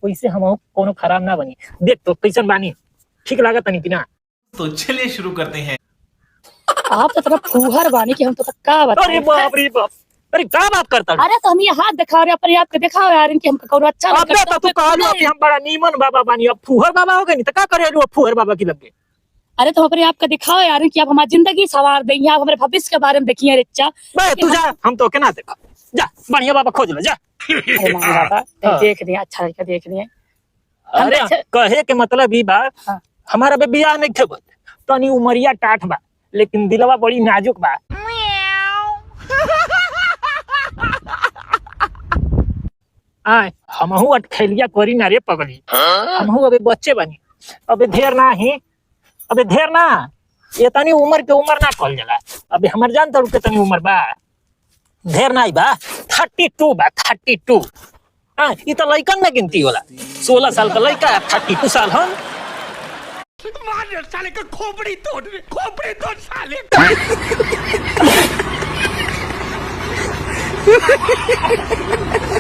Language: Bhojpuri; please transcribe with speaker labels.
Speaker 1: वैसे हम कोनो खराब ना बनी। देख तो कैसन बानी, ठीक लागत नहीं कि ना?
Speaker 2: तो चलिए शुरू करते हैं।
Speaker 3: आप तो तरफ फूहर बानी कि हम तो का बताएं।
Speaker 1: अरे बाप रे बाप, अरे क्या बात करता है?
Speaker 3: अरे तो हम ये हाथ दिखा रहे अपने आप को दिखाओ यार, इनके हमको कोनो अच्छा
Speaker 1: अब तो तू कहलो कि हम बड़ा नीमन बाबा बानी, अब फुहर बाबा हो गए नहीं तो क्या करे लो फुहर बाबा की लगे।
Speaker 3: अरे तो अपने आप को दिखाओ यार कि आप हमारी जिंदगी सवार देंगे, आप हमारे भविष्य के बारे में देखिए रिचा।
Speaker 1: बे तू जा, हम तो केना देखा, जा बढ़िया बाबा खोज ले जा।
Speaker 3: अरे नहीं बाबा,
Speaker 1: हाँ।
Speaker 3: देख दिए अच्छा लड़का देख दिए।
Speaker 1: अरे कहे के मतलब ई बा,
Speaker 3: हाँ।
Speaker 1: हमारा बे बियाह नहीं थे तनी उमरिया टाठ बा, लेकिन दिलवा बड़ी नाजुक बा। आय हमहू अटखेलिया करी ना रे पगली, हमहू अबे बच्चे बनी, अबे ढेर ना ही, अबे ढेर ना, ये तनी उम्र के उम्र ना कहल जाला। अबे हमर जान तो के तनी उम्र बा, ढेर ना बा, 32 बा, 32। हाँ ये तो लड़कन में गिनती होला, 16 साल का लड़का 32 साल हम।
Speaker 2: मार साले का खोपड़ी तोड़ साले।